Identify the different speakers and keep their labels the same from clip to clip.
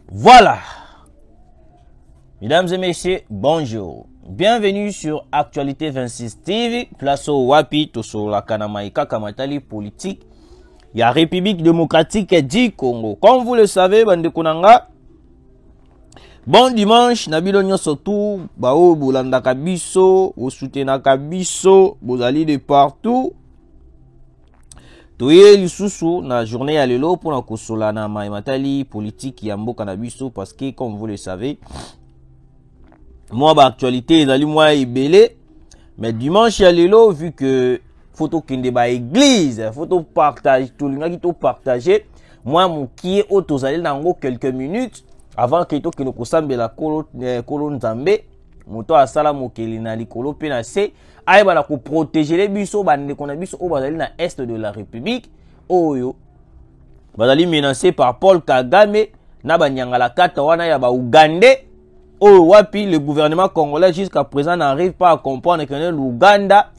Speaker 1: Voilà. Mesdames et messieurs, bonjour. Bienvenue sur Actualité 26 TV. Place au Wapi, sur la Kanamaïka Kamatali politique. Il y a République démocratique du Congo. Comme vous le savez, Bande Konanga. Bon dimanche, Nabilo Nyosotou, Bao Boulanda Kabiso, Osutena Kabiso, Bozali de partout. Toye lisusu na journée ya lelo pour na kosola na matali politique ya mboka na biso parce que comme vous le savez moi ba actualité ezali moi ebele mais dimanche ya lelo vu que photo kende ba église photo partage tout linga ki to partager moi mokie otozali nango quelques minutes avant que to kende kosambela kolo nzambe moto asala mokeli na likolo pe na se aïe bala ko protéger les biso bande qu'on a biso au bazali na est de la République oyo bazali menacé par Paul Kagame na banyangala kata wana ya ba Ougandais oyo wapi le gouvernement congolais jusqu'à présent n'arrive pas à comprendre que l'Ouganda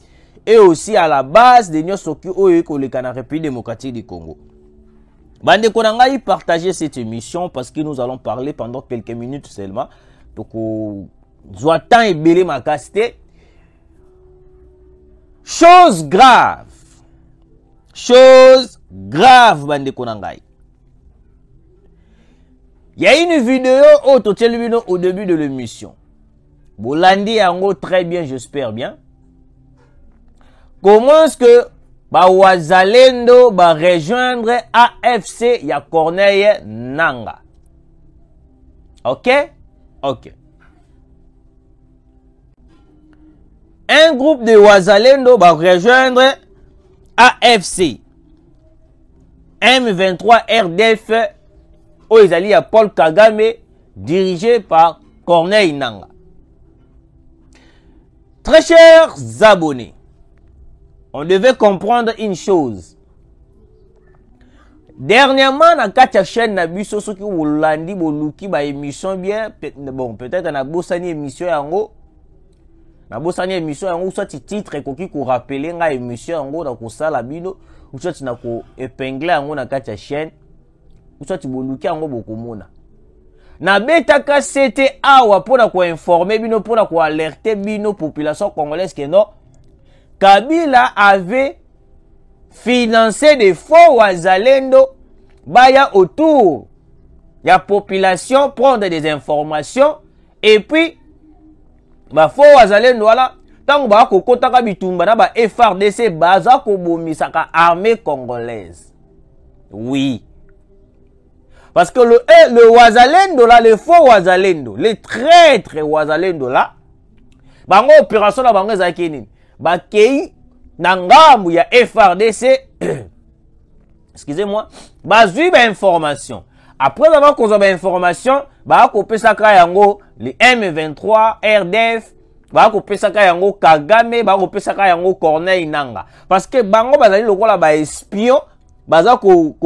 Speaker 1: est aussi à la base de nyosoki oyo ko le kana République démocratique du Congo. Bande qu'on a partager cette émission parce que nous allons parler pendant quelques minutes seulement donc Zoatan et belé ma casté. Chose grave, bande konangai. Il y a une vidéo au début de l'émission. Bolandi yango très bien, j'espère bien. Comment est-ce que Wazalendo va rejoindre AFC ya Corneille Nanga? Ok? Ok. Un groupe de Wazalendo va rejoindre AFC. M23 RDF où ils allaient à Paul Kagame dirigé par Corneille Nanga. Très chers abonnés, on devait comprendre une chose. Dernièrement, dans la chaîne Nabiso, ceux qui ont landi, boluki, ba émission bien, bon, peut-être dans la bossani émission yango. Na bosani émission yango soit titre ekoki ko rappeler nga émission yango na ko sala bino ou soit na ko épingler yango na kati ya chaîne ou soit boluki yango bokomona na betaka c'était awa pona ko informer bino pona ko alerter bino population congolaise que non Kabila avait financé des faux Wazalendo baya autour ya population prendre des informations et puis ba fo Wazalendo wala tango ba kokota ka bitumba na ba FRDC baza ko bomisaka armée congolaise. Oui. Parce que le Wazalendo là, le faux Wazalendo, les traîtres Wazalendo là, bango opération na bango ezaki nini? Ba kei na ngambu ya FRDC excusez-moi, bazui ba information. Après avoir causé l'information, bah kopesa ka yango les M23 RDF, bah kopesa ka yango Kagame, bah kopesa ka yango Corneille Nanga. Parce que bango bazali lokola ba espion, baza ko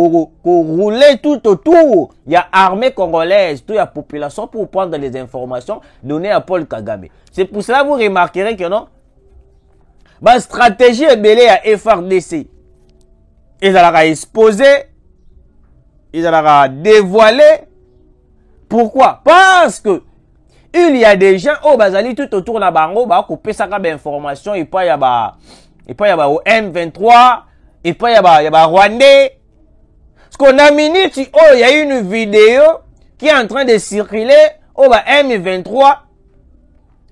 Speaker 1: rouler tout autour. Il y a armée congolaise, tout y a population pour prendre les informations données à Paul Kagame. C'est pour cela que vous remarquerez que non, bah stratégie est belée à FRDC. Ils allaient exposer. Ils allaient dévoiler. Pourquoi? Parce que il y a des gens au bazali tout autour de bango ba couper ça comme information et pas y a ba au M23 et pas y a ba Rwandais. Parce qu'on a minute il y a une vidéo qui est en train de circuler au ba M23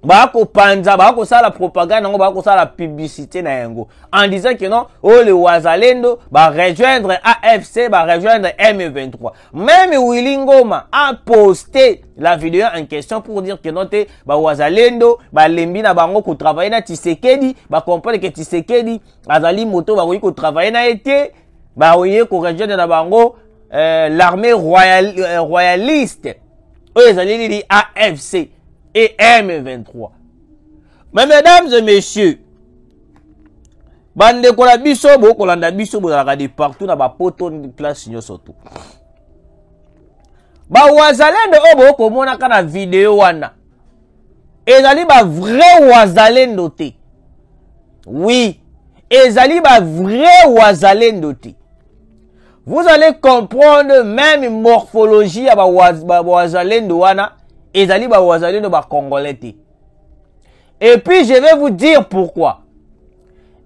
Speaker 1: ba ko panza ba ko ça la propagande ba ko ça la publicité na yango en disant que non le Wazalendo va rejoindre AFC va rejoindre M23. Même Willy Ngoma a posté la vidéo en question pour dire que non te ba Wazalendo ba lembi na bango ko travailler na Tshisekedi ba comprendre que Tshisekedi azali moto ba ko travailler na été ba oye ko rejoindre na bango l'armée royaliste eux azali di AFC et M23. Mais mesdames et messieurs, bande kola biso bo kolanda biso bo la de partout na ba poto de place surtout. Ba Wazalendo obo ko mona kana vidéo wana. Ezali ba vrai Wazalendo te. Oui, ezali ba vrai Wazalendo te. vous allez comprendre même morphologie ya Wazalendo wana, ezali Wazalendo Congolais. Et puis je vais vous dire pourquoi.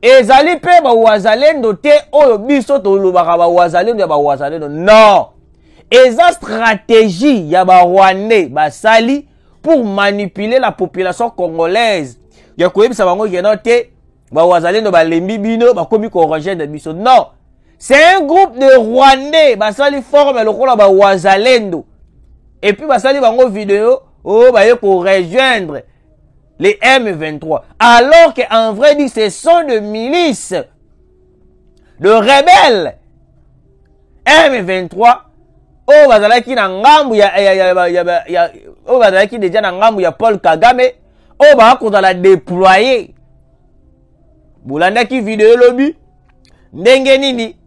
Speaker 1: Ezali pe Wazalendo te oyo biso tolobaka Wazalendo ya Wazalendo. Non. Eza stratégie ya Rwandais basali pour manipuler la population congolaise. Ya koyebisa bango keno te Wazalendo balembi bino bakomi ko rejoindre biso. Non. C'est un groupe de Rwandais basali forme lokola Wazalendo. Et puis basali bango vidéo oh baye ko rejoindre les M23. Alors qu'en vrai dit ce sont de milices, de rebelles. M23 oh bazalaki na ngambu oh bazalaki déjà na ngambu ya Paul Kagame oh bakoza la déployer. Bolandaki vidéo lobby ndenge nini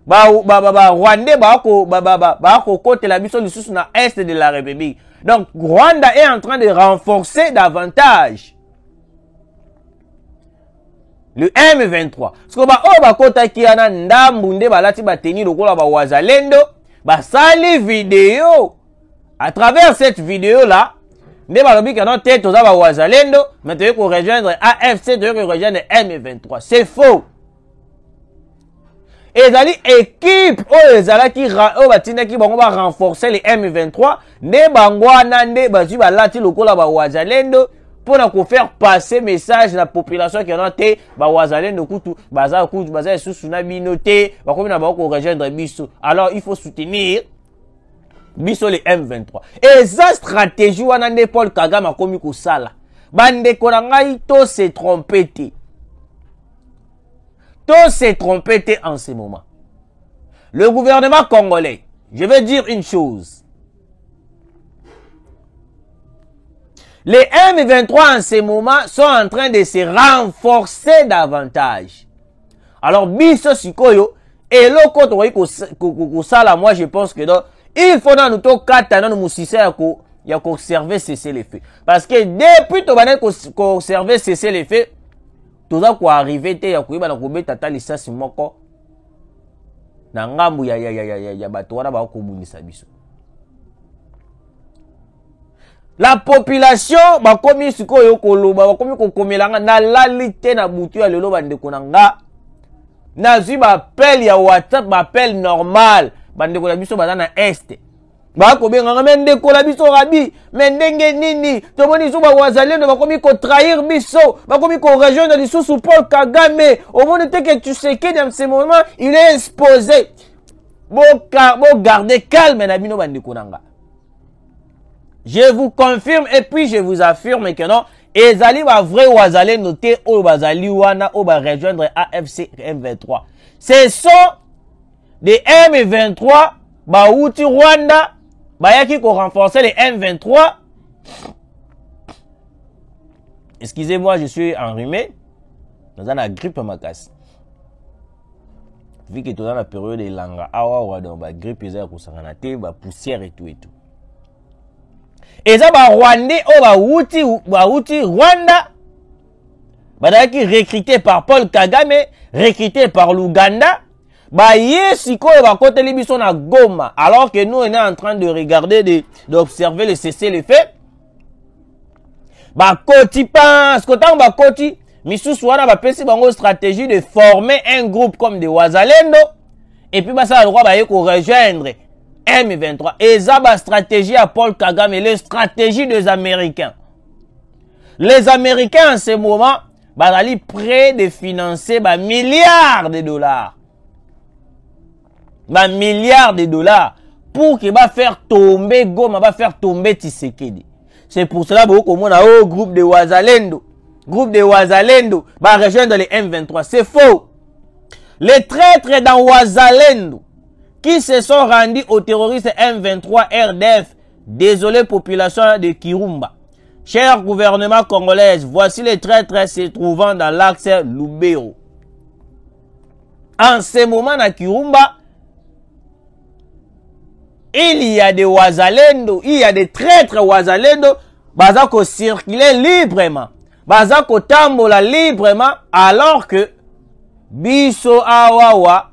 Speaker 1: Rwandais bako kote la biso lisusu na est de la République. Donc Rwanda est en train de renforcer davantage le M23. Parce que bakota ki ana ndambu nde balati bateni lokola Wazalendo basali vidéo. À travers cette vidéo là, nde balobi que notre tête oza Wazalendo, mais tu veux qu'on rejoindre AFC, tu veux qu'on rejoindre M23. C'est faux. Ezali équipe ezalaki batindaki bango ba renforcer les M23 ne bangwana nde bazwi balati lokola Wazalendo pour na faire passer message na population qui en te Wazalendo kutu baza susu na bino te bakomi na bako rejoindre biso. Alors il faut soutenir biso les M23. Et sa stratégie wana nde Paul Kagame akomi kosala bandeko na ngai to se tromper. Tout s'est trompé en ce moment. Le gouvernement congolais, je vais dire une chose. Les M23 en ce moment sont en train de se renforcer davantage. Alors, biso sikoyo, et l'autre côté, moi je pense que donc, il faut dans nous kata dans nous il y a conserver cesser les faits. Parce que depuis que tu conserver cesser les faits, toza ko arriver te ya koyeba na kobeta ta lisasi moko na ngambu ya bato wana ba ko bunisa biso. La population bakomi sikoyo koloba bakomi kokomelanga na lalite na butu ya lelo bandeko na nga na zi ba appel ya WhatsApp ba appel normal bandeko na biso baza na est bako benga mendeko la biso rabi mendenge nini tomoni zo Wazalendo bakomi ko trahir biso bakomi ko rejoindre lisusu Paul Kagame au monde que tu sais que dans ce moment il est exposé bo garder calme na bino bandeko nanga. Je vous confirme et puis je vous affirme que non ezali ba vrai Wazalendo te o bazali wana o ba rejoindre AFC M23. Ce sont des M23 bauti Rwanda bayaki ko renforcer les M23. Excusez-moi, je suis enrhumé. Dans la grippe makasi. Vu que tu dans la période de langa awa donc ba grippe eza ko sangana te ba poussière et tout. Eza ba Rwandais o bauti Rwanda. Badaki recruté par Paul Kagame, recruté par l'Ouganda. Bah yes, côté biso na Goma, alors que nous on est en train de regarder, d'observer le cesser les faits. Bah koti pense, kotan ba koti, misusu wana ba pesi bango stratégie de former un groupe comme des Wazalendo, et puis bah ça le droit ba yeko rejoindre M23. Et ça ba stratégie à Paul Kagame, les stratégies des Américains. Les Américains en ce moment, bah allez prêt de financer bah milliards de dollars. Milliards de dollars pour qu'il va faire tomber Goma, va faire tomber Tshisekedi. C'est pour cela beaucoup on a un groupe de Wazalendo va rejoindre les M23. C'est faux. Les traîtres dans Wazalendo qui se sont rendus aux terroristes M23 RDF, désolé population de Kirumba. Cher gouvernement congolais, voici les traîtres se trouvant dans l'axe Lubero. En ce moment à Kirumba, il y a des Wazalendo, il y a des traîtres Wazalendo, bazako circuler librement, bazako tambola librement, alors que biso awawa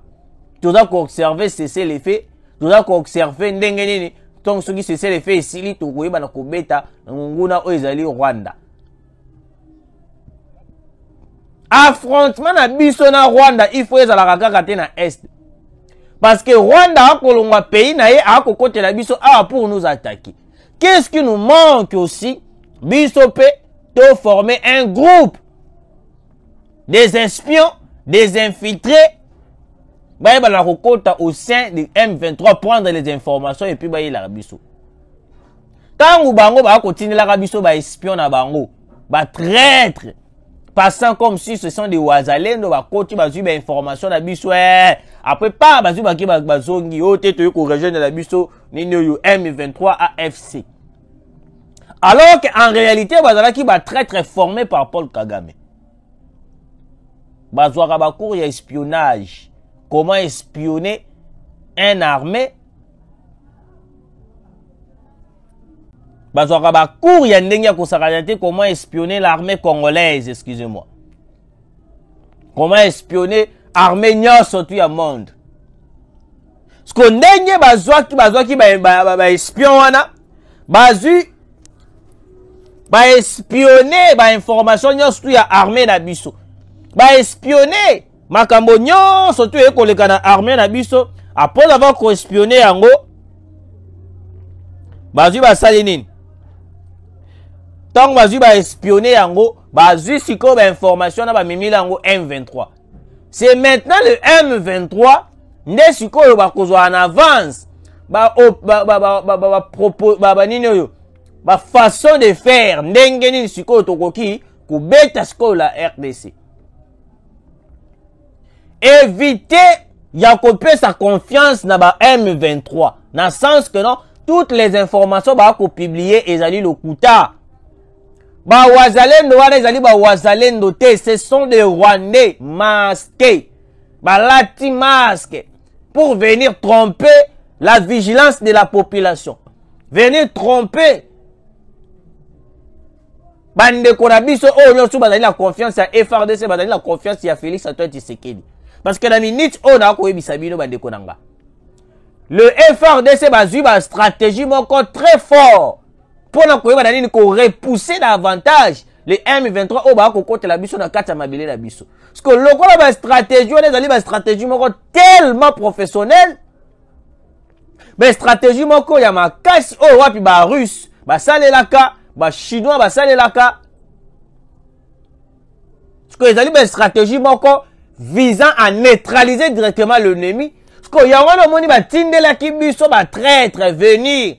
Speaker 1: toza ko observer cesser les faits, toza ko observer ndenge nini donc ceux qui cesser les faits ici to koyeba na kobeta nguna o ezali Rwanda. Affrontement na biso na Rwanda il faut ezala kaka te na est. Parce que Rwanda a kolongwa pays na ye a kokotela biso a pour nous attaquer. Qu'est-ce qui nous manque aussi? Biso pe to former un groupe des espions, des infiltrés. Bah la kokota au sein de M23 prendre les informations et puis bah la biso. Tangu bango ba continuer la biso ba espion na bango, ba traître. Passant comme si ce sont des Wazalendo, ba koti ba zu ba information na biso après pas ba zu ba ki ba zongi o te to ko rejoindre la biso ni yo M23 AFC. Alors qu'en réalité bazala ki ba traître formé par Paul Kagame. Bazwaka ba cours ya espionnage. Comment espionner une armée? Bazwaka ba cours ya ndenge ko sakalate comment espionner l'armée congolaise, excusez-moi. Comment espionner armée nyonso tout ya monde. Ce qu'on ndenge bazwaki ba espion wana bazu ba espionner ba information nyonso tout ya armée na biso. Ba espionner makambo nyonso tout ekoleka na armée na biso après avoir ko espionner yango bazu ba sali nini. Tant que va espionner yango, bazu siko ba information na ba mimila yango M23. C'est maintenant le M23 nde siko ba kozwa en avance ba façon de faire ndenge nini siko tokoki ko beta siko la RDC. Éviter ya kopesa sa confiance na ba M23 dans sens que non toutes les informations ba ko publier ezali lokuta. Ba wazalendo wana ezali ba wazalendo te, ce sont des Rwandais masqués. Ba lati masque pour venir tromper la vigilance de la population. Venir tromper bande konabiso oh nyosu bazali la confiance à FRDC, bazali la confiance à Félix Antoine Tshisekedi. Parce que la minute on a ko ebisa bino bande konanga. Le FRDC bazui ba stratégie moko très fort. Pour nous repousser davantage les M23 au bas côté la biso na kata mabele la biso. Parce que le quoi la stratégie on est allé ba stratégie moko tellement professionnelle. Mais stratégie moko ya makasi oh wapi ba russe, ba salelaka, ba chinois ba salelaka. Parce que les allé ba stratégie moko visant à neutraliser directement l'ennemi. Parce que yango moni ba tindela ki biso ba traître venir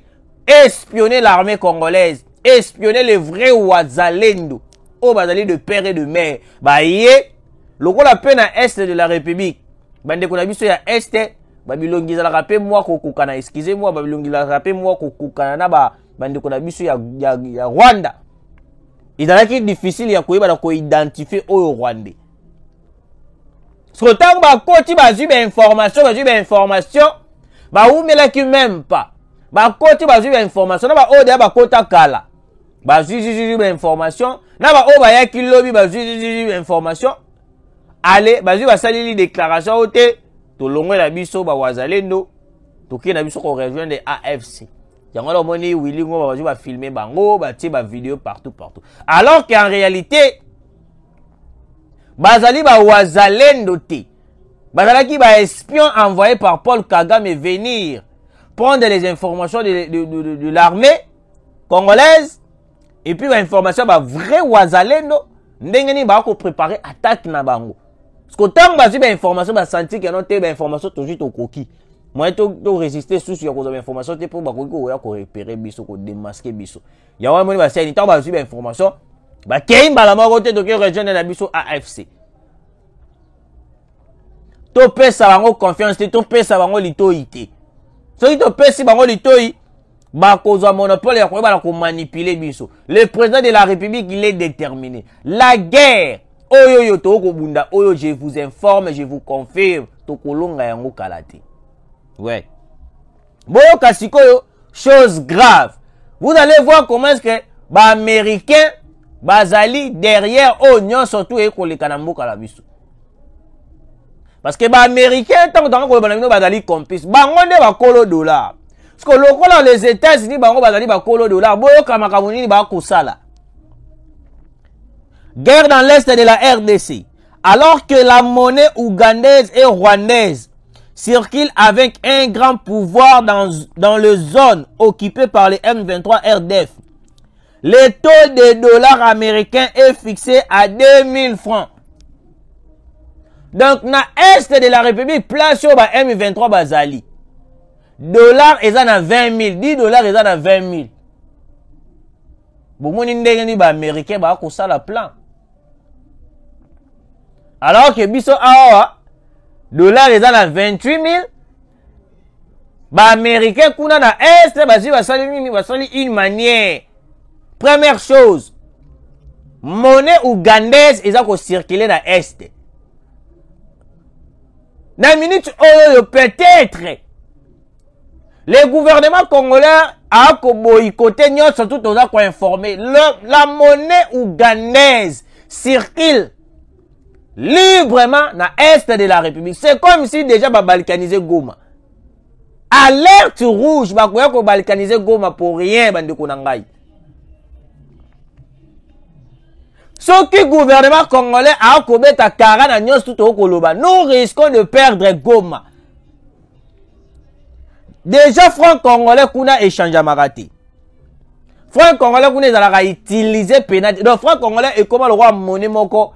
Speaker 1: espionner l'armée congolaise, espionner les vrais Wazalendo, au bazali de père et de mère. Bah yé, le la peine à est de la République. Bande qu'on a vu sur est, Babylongi la rappelé moi kokukana, excusez-moi, Babylongi la rappelé moi kokukana na ba bande qu'on a vu sur ya Rwanda. Il a été difficile ya koyeba ko identifier au Rwandais. Sotant ba koti ba zu information, ba ou melaki même pas. Ba koti ba zu information na ba o de ba kota kala. Ba zu information na ba o ba ya kilobi ba zu information. Allez, ba zu ba salili déclaration ote to longwe la biso ba wazalendo to ki na biso ko rejoindre AFC. Yango la moni Willy ngo ba zu ba filmer bango, ba ti ba vidéo partout. Alors qu'en réalité bazali ba wazalendo te. Bazalaki ba espion envoyé par Paul Kagame venir prendre les informations de l'armée congolaise et puis l'information ba vrai wazalendo ndenge ni ba ko préparer attaque na bango. Parce que tant ba zi ba information ba senti que non te ba information toujours to koki. Moi to résister sous ya ko za information te pour ba ko ya ko repérer biso ko démasquer biso. Ya wa moni ba sai ni tant ba zi ba information ba kein ba la moko te to ke rejoindre na biso AFC. To pesa bango confiance te to pesa bango litoité. Ceux qui te pèsent bango litoi, ba kozwa monopole ya koyeba ko manipuler biso. Le président de la République, il est déterminé. La guerre, oyo to ko bunda, oyo je vous informe, je vous confirme, to kolonga yango kalate. Ouais. Boyo kasikoyo, chose grave. Vous allez voir comment est-ce que ba américain bazali derrière oignon surtout et koleka na mboka la biso. Parce que les Américains, tant que les complices, ils ont des dollars. Parce que les États-Unis, ils ont des dollars. Guerre dans l'est de la RDC. Alors que la monnaie ougandaise et rwandaise circule avec un grand pouvoir dans les zones occupées par les M23 RDF, le taux des dollars américains est fixé à 2000 francs. Donc, dans l'est de la République, place sur M23 Bazali. Dollars, ils en ont 20 000. 10 dollars, ils en ont 20 000. Bon, les Américains, ils ont ça la plan. Alors que biso awa dollars ils ont 28 000. Bah américain kuna na est basali une manière. Première chose, monnaie ougandaise ils ont circulé na est. Dans minute peut-être le gouvernement congolais a boycotté nous surtout on a informé la monnaie ougandaise circule librement dans l'est de la République. C'est comme si déjà va balkaniser Goma. Alerte rouge, va balkaniser Goma pour rien, bande konangai. Ce qui gouvernement congolais a commis à Kara na nyos tout au Koloba, nous risquons de perdre Goma. Déjà, franc congolais kuna échange à Marati. Franc congolais kuna ezalaka utiliser pénal. Donc franc congolais est comment le roi monnaie moko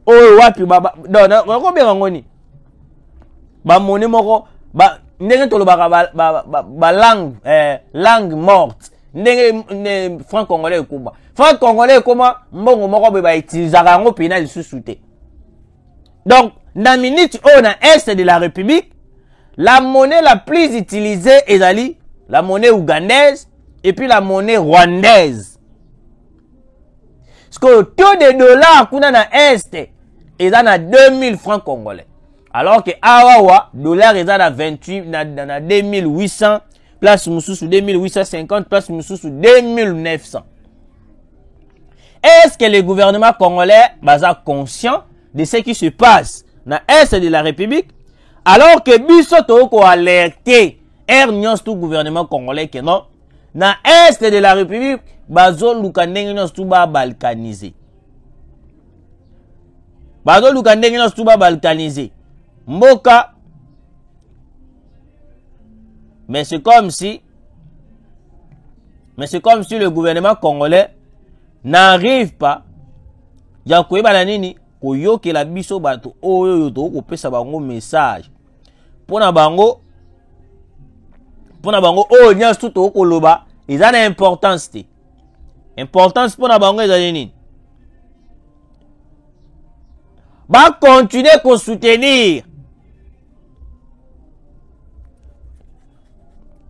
Speaker 1: oh wapi baba non ko bien ngoni ba monnaie moko ba ndenge to lo ba langue morte ndenge franc congolais ekuba franc congolais comment mbongo moko ba utilisaka ngo pénal sous-souté. Donc dans minute on a est de la République la monnaie la plus utilisée est la monnaie ougandaise et puis la monnaie rwandaise. Parce que le taux de dollars qu'on a dans l'Est, ils ont à 2000 francs congolais. Alors que Awawa, dollars, ils ont à 28, dans 2800, place Moussou sous 2850, place Moussou sous 2900. Est-ce que le gouvernement congolais est conscient de ce qui se passe dans l'Est de la République? Alors que Bissoto a alerté, tout gouvernement congolais que non, dans l'Est de la République, bazo lukandenge tout ba balkanisé. Bazo lukandenge tout ba balkanisé. Mboka. Mais c'est comme si le gouvernement congolais n'arrive pas ya koyeba nini koyoke la biso bato oyo to ko pesa bango message. Pona bango oh nyas tout to koloba ils ont une importance te. Importance pour la banque des va continuer à soutenir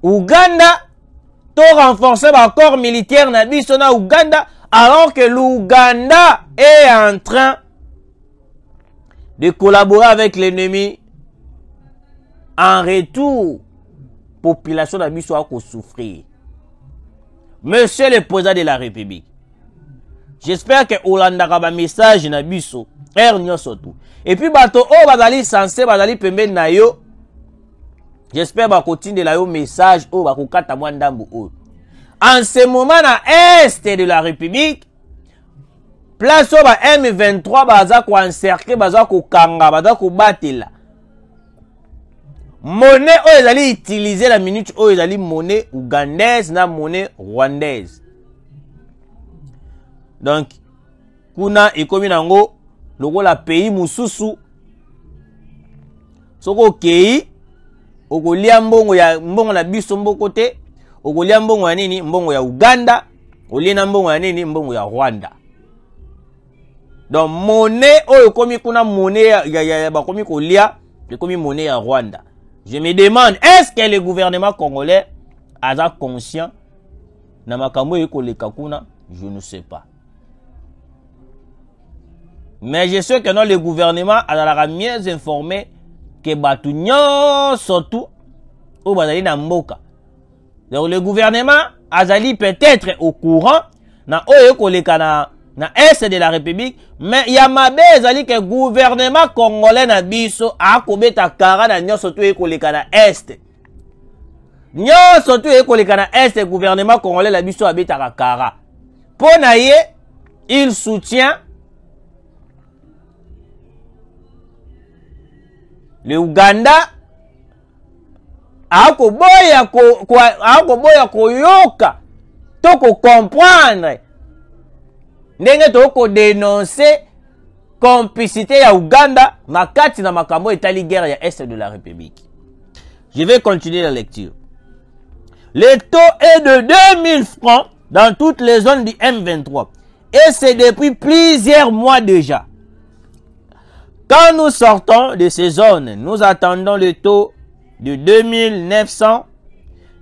Speaker 1: Ouganda to renforcer le corps militaire na biso na Ouganda alors que l'Ouganda est en train de collaborer avec l'ennemi. En retour population na biso a souffrir. Monsieur le président de la République, j'espère que Hollanda a un message na biso, surtout. Et puis bato o bazali censé bazali pembe na yo. J'espère ba continue de la yo message o ba kokata mwa ndambu o. En ce moment na est de la République, place o ba M23 baza ko encercler baza ko kanga baza ko batela. Monnaie oh ils allaient utiliser la minute oh ils allaient monnaie ougandaise na monnaie rwandaise. Donc kuna ekomi nango loko la pays mususu soko kei okolia mbongo na biso mboko te okolia mbongo ya nini mbongo ya Uganda olie na mbongo ya nini mbongo ya Rwanda. Donc monnaie oh ekomi kuna monnaie ya bakomi kolia ekomi monnaie ya Rwanda. Je me demande, est-ce que le gouvernement congolais a conscient na makambo eko le kakuna? Je ne sais pas. Mais je sais que non, le gouvernement a mieux informé que Batunyo surtout au Bazali na Mboka. Donc le gouvernement a peut-être au courant na eko le kana na est de la République, mais il y a mabe ezali que gouvernement congolais na biso akobeta kara na nyonso to ekoleka na est. Nyonso to ekoleka na est gouvernement congolais la biso abeta kara. Pona ye, il soutient le Ouganda akoboya koyoka to ko comprendre ndenge to ko dénoncer complicité ya Ouganda makati na makambo etali guerre ya est de la République. Je vais continuer la lecture. Le taux est de 2000 francs dans toutes les zones du M23 et c'est depuis plusieurs mois déjà. Quand nous sortons de ces zones, nous attendons le taux de 2900,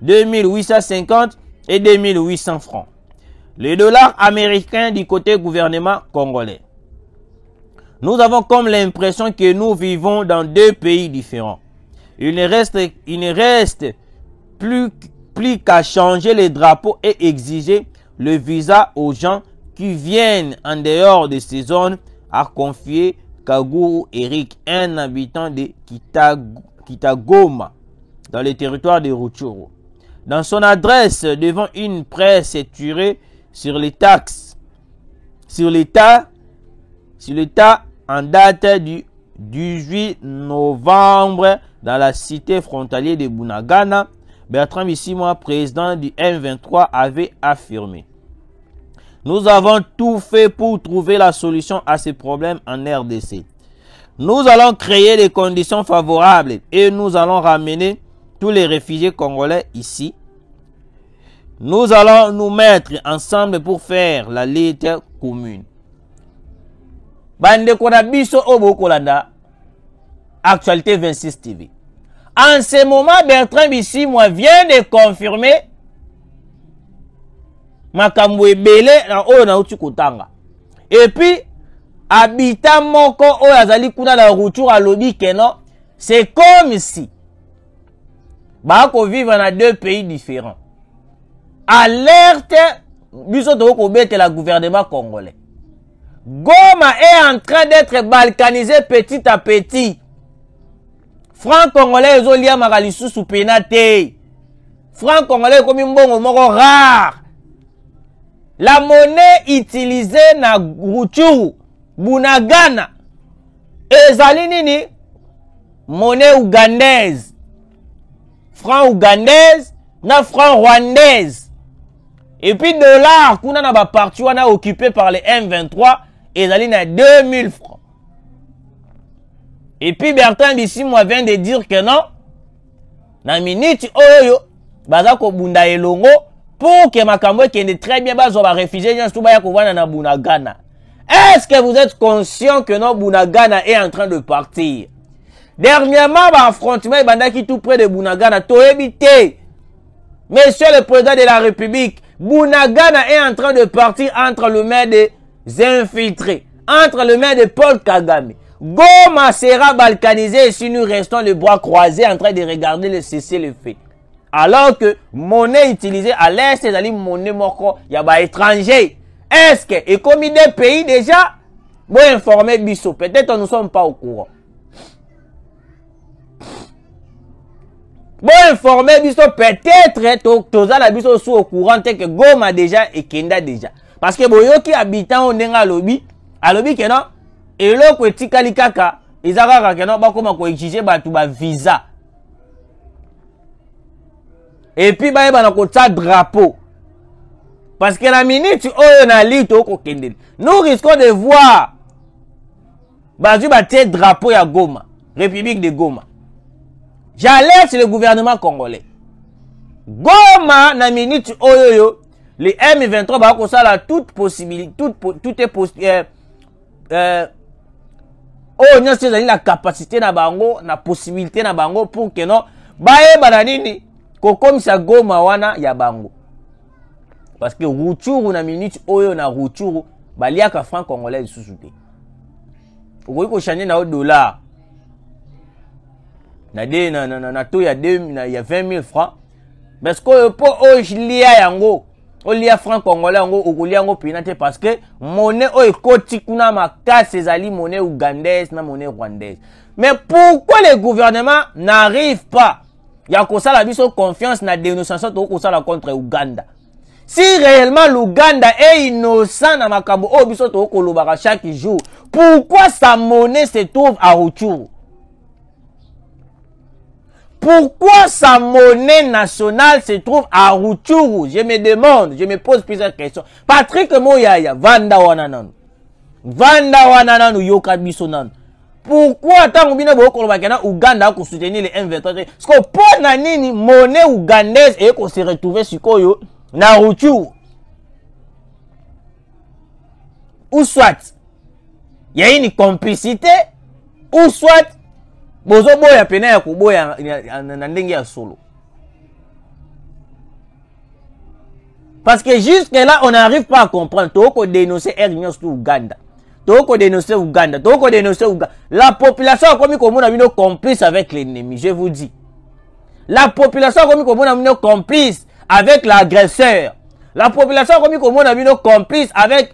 Speaker 1: 2850 et 2800 francs. Le dollar américain du côté gouvernement congolais. Nous avons comme l'impression que nous vivons dans deux pays différents. Il ne reste plus qu'à changer les drapeaux et exiger le visa aux gens qui viennent en dehors de ces zones, a confié Kaguru Eric, un habitant de Kitagoma, dans le territoire de Rutshuru. Dans son adresse devant une presse tirée sur les taxes, sur l'État en date du 18 novembre dans la cité frontalière de Bunagana, Bertrand Bisimwa, président du M23, avait affirmé: nous avons tout fait pour trouver la solution à ces problèmes en RDC. Nous allons créer des conditions favorables et nous allons ramener tous les réfugiés congolais ici. Nous allons nous mettre ensemble pour faire la lutte commune. Bande Konabiso Obokolanda, Actualité 26 TV. En ce moment, Bertrand Bisimwa vient de confirmer makambo ebele na oyo na uti kotanga. Et puis habitant moko oyo azali kuna na Rutshuru alobi keno, c'est comme si bako vivre dans deux pays différents. Alerte biso to ko bete la gouvernement congolais. Goma est en train d'être balkanisé petit à petit. Franc congolais ezolia makalisusu penate. Franc congolais comme mbongo moko rare. La monnaie utilisée na Rutshuru, Bunagana, ezali nini? Monnaie ougandaise. Franc ougandaise na franc rwandaise. Et puis dollar, kuna na ba parti wana occupé par les M23, ezali na 2000 francs. Et puis Bertrand Bisimwa vient de dire que non, na minute oyo, baza ko bunda elongo, pour que makambo kende très bien bazo ba réfugié nyansu baya kovana na Bunagana. Est-ce que vous êtes conscient que non Bunagana est en train de partir? Dernièrement, affrontement bandaki tout près de Bunagana, toebité. Monsieur le président de la République, Bunagana est en train de partir entre le main des infiltrés, entre le main de Paul Kagame. Goma sera balkanisé si nous restons les bras croisés en train de regarder le cessez-le-feu. Alors que monnaie utilisée à l'est, c'est la monnaie moko, il y a des étrangers. Est-ce que, et comme des pays déjà, bon informer Bisso, peut-être nous ne sommes pas au courant. Bon informer Bisso, peut-être, toza la Bisso sous au courant, tel que Goma déjà et Kenda déjà. Parce que boyoki habitant on est à lobby que non, et là, que tikali kaka, ils ont que non, bah comment qu'on exiger bah tout bah visa. Et puis bah il y a un drapeau. Parce que la minute où on a lit nous risquons de voir bah tu bâtir drapeau à Goma, République de Goma. J'alerte le gouvernement congolais. Goma na minute oyoyo, les M23 bah comme ça là toute possibilité, tout est possible. Oh non c'est la capacité na bango, na possibilité na bango pour que non bah bananini comme ça Goma wana ya bango. Parce que Rutshuru na minute oyo na Rutshuru baliaka franc congolais sous te. Okoki ko changer na dollar. Na to ya 20 000 francs. Parce que po o lia yango olia franc congolais yango okolia yango pina te parce que monnaie o ekoti kuna makasi ezali monnaie ougandaise na monnaie rwandaise. Mais pourquoi le gouvernement n'arrive pas ya kosala biso confiance na dénonciation to kosala contre Ouganda? Si réellement l'Ouganda est innocent na makambo o biso to kolobaka chaque jour, pourquoi sa monnaie se trouve à Rutshuru? Pourquoi sa monnaie nationale se trouve à Rutshuru? Je me demande, je me pose plusieurs questions. Patrick Moyaya, Vanda Wanananu. Vanda Wanananu yoka biso nanu. Pourquoi tant que vous avez Ouganda pour soutenir les M23? Parce que pour nani monnaie ougandaise et qu'on se retrouve sur Koyo, na Rutshuru. Ou soit, il y a une complicité, ou soit, bozo boya pena ya kuboya na ndenge ya solo. Parce que jusque là, on n'arrive pas à comprendre. Toko dénoncer Air sur Ouganda. Toko dénoncer Ouganda. Toko dénoncer Ouganda. La population a commis comme on a mis nos complices avec l'ennemi, je vous dis. La population a commis comme on a mis nos complices avec l'agresseur. La population a commis comme on a mis nos complices avec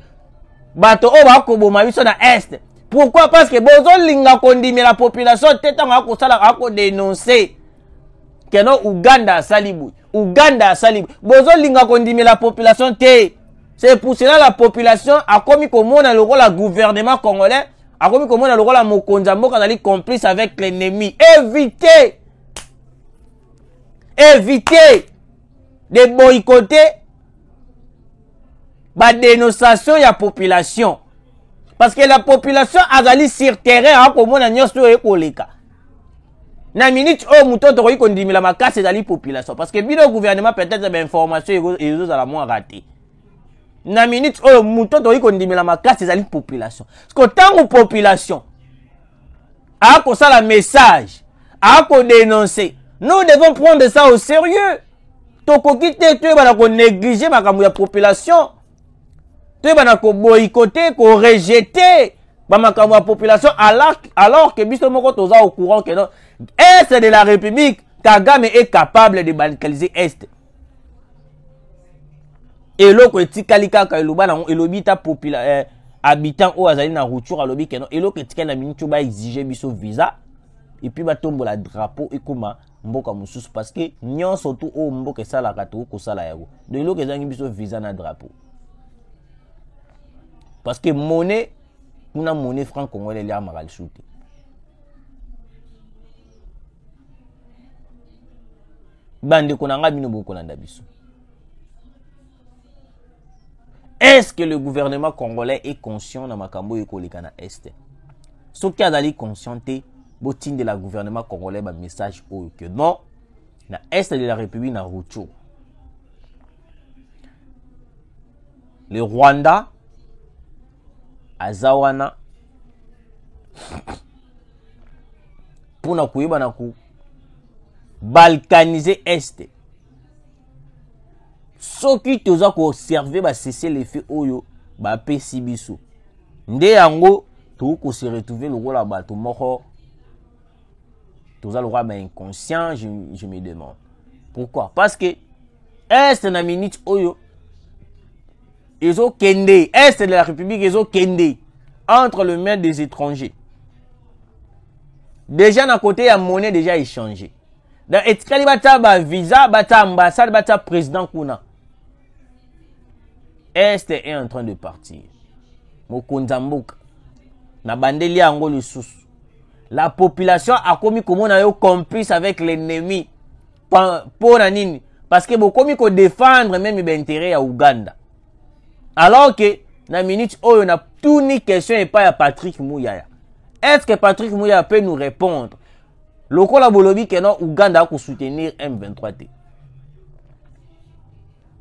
Speaker 1: Bato Oba Koboma Biso na Est. Pourquoi? Parce que bozo linga kondimi la population tetanga akosala ako dénoncer que non Ouganda a salibu. Ouganda a salibu. Bozo linga kondimi la population te. C'est pour cela la population a commis comme on a le rôle la gouvernement congolais a commis comme on a le rôle la Mokonza Mboka d'aller complice avec l'ennemi. Évitez de boycotter la dénonciation de la population. Parce que la population a allé sur terrain comme on a nyoso e koleka. Na minute o muto to ko ndimila makase zali population parce que bino gouvernement peut-être ba information et aux ala moins raté. Na minute o muto to ko ndimila makase zali population. Parce que tant que population a ko ça la message, a ko dénoncer. Nous devons prendre ça au sérieux. To ko quitter tu ba ko négliger makambo ya population. Tu vas boycotter, rejeter la population alors que biso moko toza au courant que non Est de la République Kagame est capable de bancaliser Est. Et l'autre tikalika ka eloba na elobi ta population habitant o azali na Rutshuru alobi que non et l'autre tika na minute ba exiger biso visa et puis ba tombo la drapeau et koma mboka mususu parce que nyon surtout o mboka sala ka to ko sala yabo. De l'autre ezangi biso visa na drapeau. Parce que monnaie, nous avons monnaie franc congolais, il y a mal shooté. Bande konanga bino bokolanda biso. Est-ce que le gouvernement congolais est conscient na makambo ekoleka na Est? Ce qui a d'aller conscienté, botine de la gouvernement congolais ba message au que non, na Est de la République na Rutshuru. Le Rwanda azawana pour na kuiba na ku balkaniser Est. Ce qui toza ko observer ba cesser les faits oyo ba pesi biso. Nde yango to ko se retrouver le rôle la bato moko. Toza le roi ba inconscient, je me demande. Pourquoi? Parce que Est na minute oyo ils ont kendé, Est de la République, ils ont kendé entre les mains des étrangers. Déjà, d'un côté, il y a monnaie déjà échangée. Dans etikali bata ba visa, bata ambassade, bata président kuna. Est est en train de partir. Mokonza Mboka. Na bandeli yango lisusu. La population a commis comme on a eu complice avec l'ennemi. Pour nini? Parce que beaucoup commis ko défendre même l'intérêt à Ouganda. Alors que, na minute, on a tout ni question et pas à Patrick Mouyaya. Est-ce que Patrick Mouyaya peut nous répondre? Le Kola Bolobi que non, Ouganda pour soutenir M23T.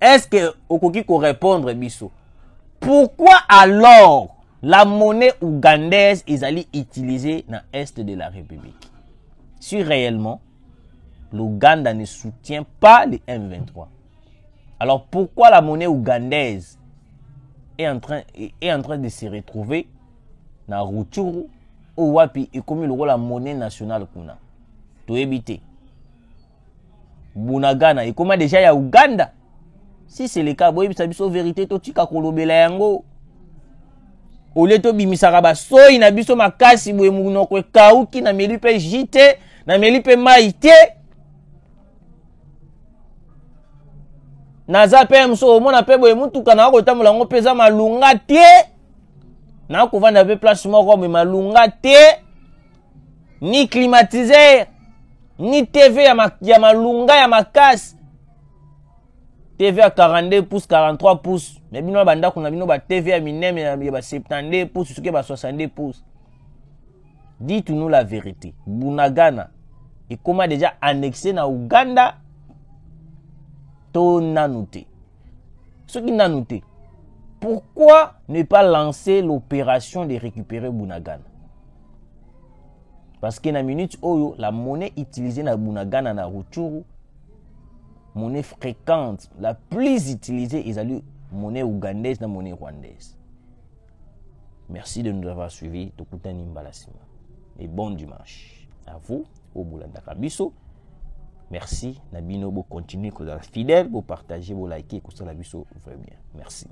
Speaker 1: Est-ce que Okoki peut répondre, Bisso? Pourquoi alors la monnaie ougandaise est allée utiliser dans l'Est de la République? Si réellement, l'Ouganda ne soutient pas les M23. Alors pourquoi la monnaie ougandaise est en train de se retrouver dans Rutshuru ou wapi et comme le rôle la monnaie nationale kuna to éviter Bunagana et comment déjà il y a Ouganda Si c'est le cas, boye biso vérité to tika kolobela yango. Ole to bimisaka ba soyi na biso makasi boye munoko ekauki na meli pe jite, na meli pe maite. Naza pe mso omona pe boye mutuka na kotambola ngo peza malunga te. Na kovanda pe place moko me malunga te. Ni climatiseur, ni TV ya malunga ya makasi. TV à 42 pouces, 43 pouces. Mais bino banda kuna bino ba TV à mineme ya ba 72 pouces, suke ba 62 pouces. Dites-nous la vérité. Bunagana et comment déjà annexé na Uganda to nanouté. Ce qui nanouté. Pourquoi ne pas lancer l'opération de récupérer Bunagana? Parce que na minute oyo la monnaie utilisée na Bunagana na Rutshuru, monnaie fréquente, la plus utilisée est la monnaie ougandaise, la monnaie rwandaise. Merci de nous avoir suivis. Et bon dimanche. À vous, au Boulanda Kabiso. Merci. Nabino, vous continuez à être fidèle, vous partagez, vous likez, vous la biso, vraiment bien. Merci.